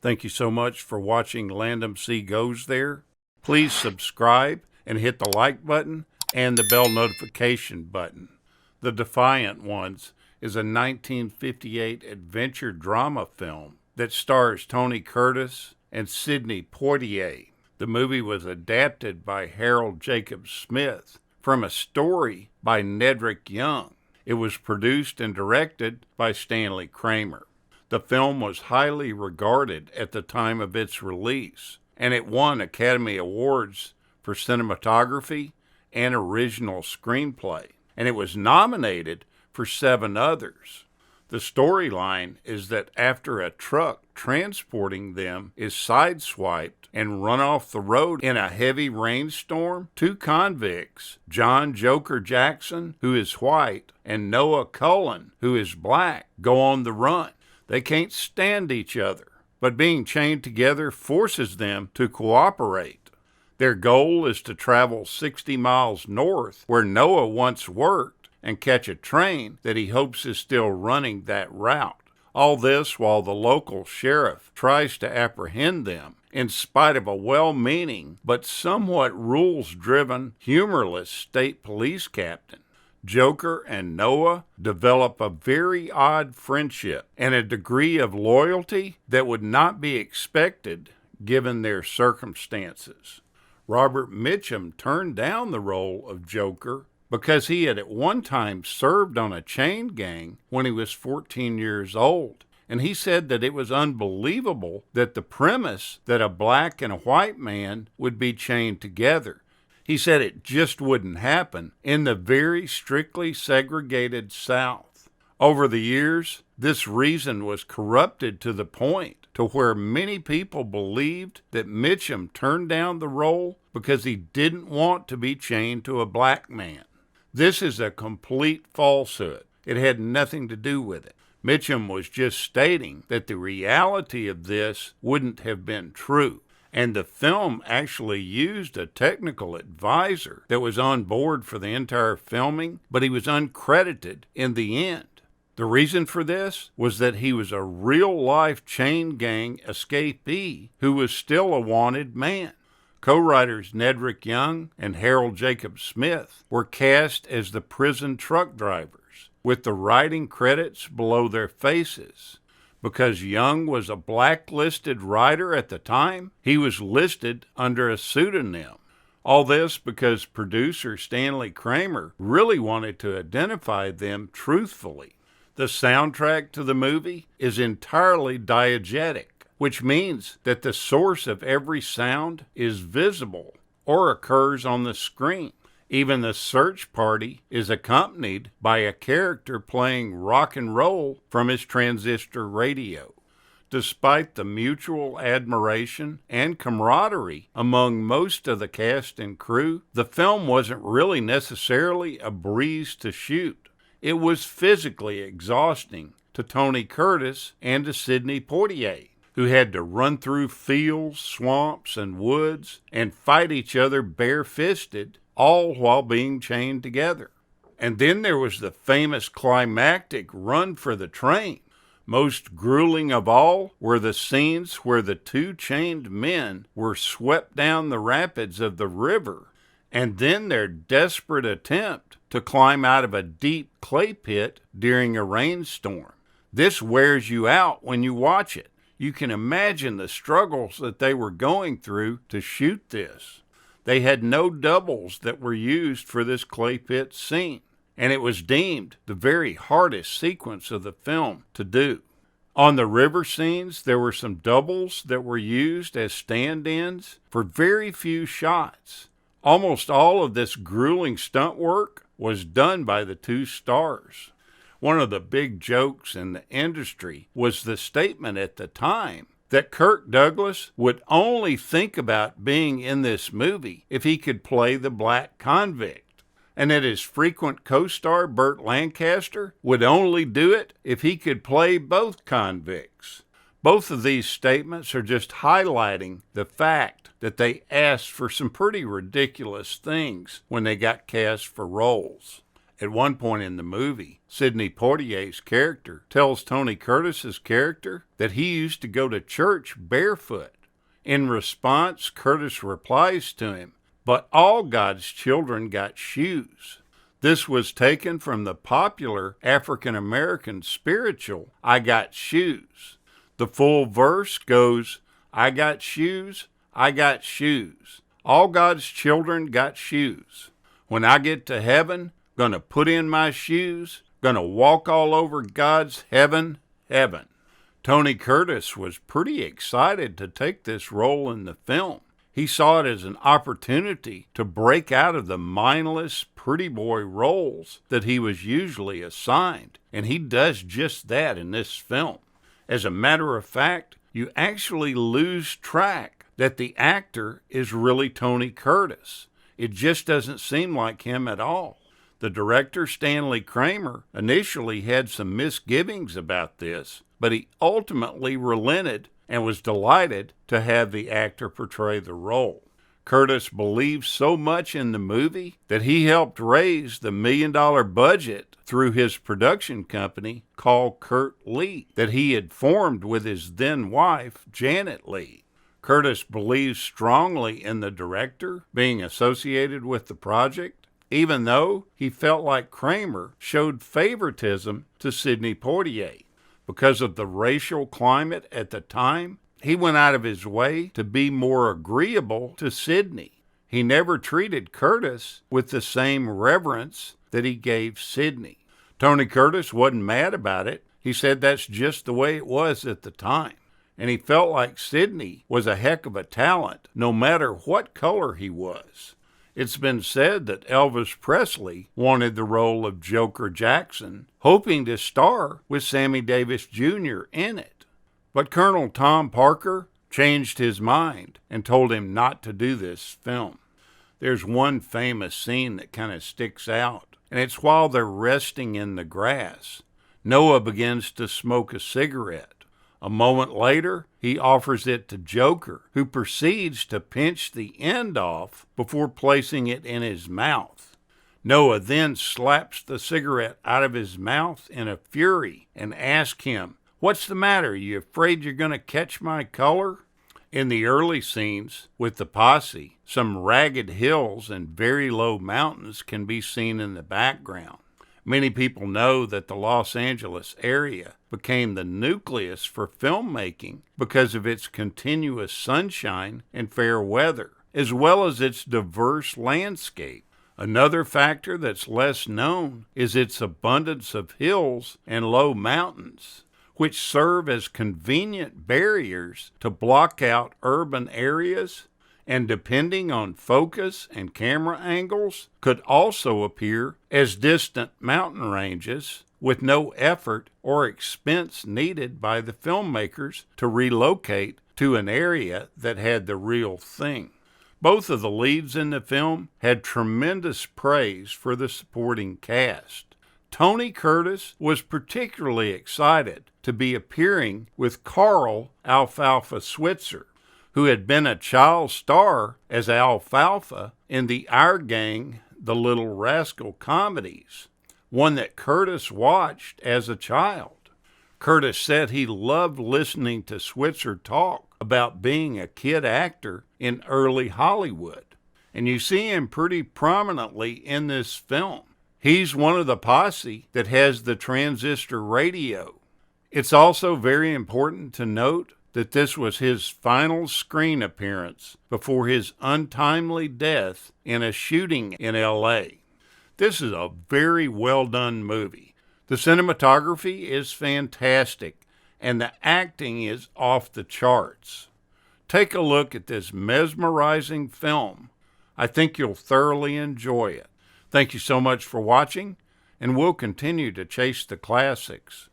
Thank you so much for watching Landumc Goes There. Please subscribe and hit the like button and the bell notification button. The Defiant Ones is a 1958 adventure drama film that stars Tony Curtis and Sidney Poitier. The movie was adapted by Harold Jacob Smith from a story by Nedrick Young. It was produced and directed by Stanley Kramer. The film was highly regarded at the time of its release, and it won Academy Awards for cinematography and original screenplay, and it was nominated for 7 others. The storyline is that after a truck transporting them is sideswiped and run off the road in a heavy rainstorm, 2 convicts, John Joker Jackson, who is white, and Noah Cullen, who is black, go on the run. They can't stand each other, but being chained together forces them to cooperate. Their goal is to travel 60 miles north, where Noah once worked, and catch a train that he hopes is still running that route. All this while the local sheriff tries to apprehend them, in spite of a well-meaning but somewhat rules-driven, humorless state police captain. Joker and Noah develop a very odd friendship and a degree of loyalty that would not be expected given their circumstances. Robert Mitchum turned down the role of Joker because he had at one time served on a chain gang when he was 14 years old, and he said that it was unbelievable that the premise that a black and a white man would be chained together. He said it just wouldn't happen in the very strictly segregated South. Over the years, this reason was corrupted to the point to where many people believed that Mitchum turned down the role because he didn't want to be chained to a black man. This is a complete falsehood. It had nothing to do with it. Mitchum was just stating that the reality of this wouldn't have been true. And the film actually used a technical advisor that was on board for the entire filming, but he was uncredited in the end. The reason for this was that he was a real-life chain gang escapee who was still a wanted man. Co-writers Nedrick Young and Harold Jacob Smith were cast as the prison truck drivers, with the writing credits below their faces. Because Young was a blacklisted writer at the time, he was listed under a pseudonym. All this because producer Stanley Kramer really wanted to identify them truthfully. The soundtrack to the movie is entirely diegetic, which means that the source of every sound is visible or occurs on the screen. Even the search party is accompanied by a character playing rock and roll from his transistor radio. Despite the mutual admiration and camaraderie among most of the cast and crew, the film wasn't really necessarily a breeze to shoot. It was physically exhausting to Tony Curtis and to Sidney Poitier, who had to run through fields, swamps, and woods and fight each other bare-fisted, all while being chained together. And then there was the famous climactic run for the train. Most grueling of all were the scenes where the 2 chained men were swept down the rapids of the river, and then their desperate attempt to climb out of a deep clay pit during a rainstorm. This wears you out when you watch it. You can imagine the struggles that they were going through to shoot this. They had no doubles that were used for this clay pit scene, and it was deemed the very hardest sequence of the film to do. On the river scenes, there were some doubles that were used as stand-ins for very few shots. Almost all of this grueling stunt work was done by the 2 stars. One of the big jokes in the industry was the statement at the time that Kirk Douglas would only think about being in this movie if he could play the black convict, and that his frequent co-star Burt Lancaster would only do it if he could play both convicts. Both of these statements are just highlighting the fact that they asked for some pretty ridiculous things when they got cast for roles. At one point in the movie, Sidney Poitier's character tells Tony Curtis's character that he used to go to church barefoot. In response, Curtis replies to him, "But all God's children got shoes." This was taken from the popular African-American spiritual, "I Got Shoes." The full verse goes, "I got shoes, I got shoes. All God's children got shoes. When I get to heaven, gonna put in my shoes, gonna walk all over God's heaven. Tony Curtis was pretty excited to take this role in the film. He saw it as an opportunity to break out of the mindless, pretty boy roles that he was usually assigned, and he does just that in this film. As a matter of fact, you actually lose track that the actor is really Tony Curtis. It just doesn't seem like him at all. The director, Stanley Kramer, initially had some misgivings about this, but he ultimately relented and was delighted to have the actor portray the role. Curtis believed so much in the movie that he helped raise the $1 million budget through his production company called Kurt Lee that he had formed with his then wife, Janet Lee. Curtis believes strongly in the director being associated with the project, even though he felt like Kramer showed favoritism to Sidney Poitier. Because of the racial climate at the time, he went out of his way to be more agreeable to Sidney. He never treated Curtis with the same reverence that he gave Sidney. Tony Curtis wasn't mad about it. He said that's just the way it was at the time. And he felt like Sidney was a heck of a talent, no matter what color he was. It's been said that Elvis Presley wanted the role of Joker Jackson, hoping to star with Sammy Davis Jr. in it. But Colonel Tom Parker changed his mind and told him not to do this film. There's one famous scene that kind of sticks out, and it's while they're resting in the grass. Noah begins to smoke a cigarette. A moment later, he offers it to Joker, who proceeds to pinch the end off before placing it in his mouth. Noah then slaps the cigarette out of his mouth in a fury and asks him, "What's the matter? You afraid you're going to catch my color?" In the early scenes with the posse, some ragged hills and very low mountains can be seen in the background. Many people know that the Los Angeles area became the nucleus for filmmaking because of its continuous sunshine and fair weather, as well as its diverse landscape. Another factor that's less known is its abundance of hills and low mountains, which serve as convenient barriers to block out urban areas, and depending on focus and camera angles, could also appear as distant mountain ranges with no effort or expense needed by the filmmakers to relocate to an area that had the real thing. Both of the leads in the film had tremendous praise for the supporting cast. Tony Curtis was particularly excited to be appearing with Carl Alfalfa Switzer, who had been a child star as Alfalfa in the Our Gang, The Little Rascal comedies, one that Curtis watched as a child. Curtis said he loved listening to Switzer talk about being a kid actor in early Hollywood, and you see him pretty prominently in this film. He's one of the posse that has the transistor radio. It's also very important to note that this was his final screen appearance before his untimely death in a shooting in L.A. This is a very well-done movie. The cinematography is fantastic, and the acting is off the charts. Take a look at this mesmerizing film. I think you'll thoroughly enjoy it. Thank you so much for watching, and we'll continue to chase the classics.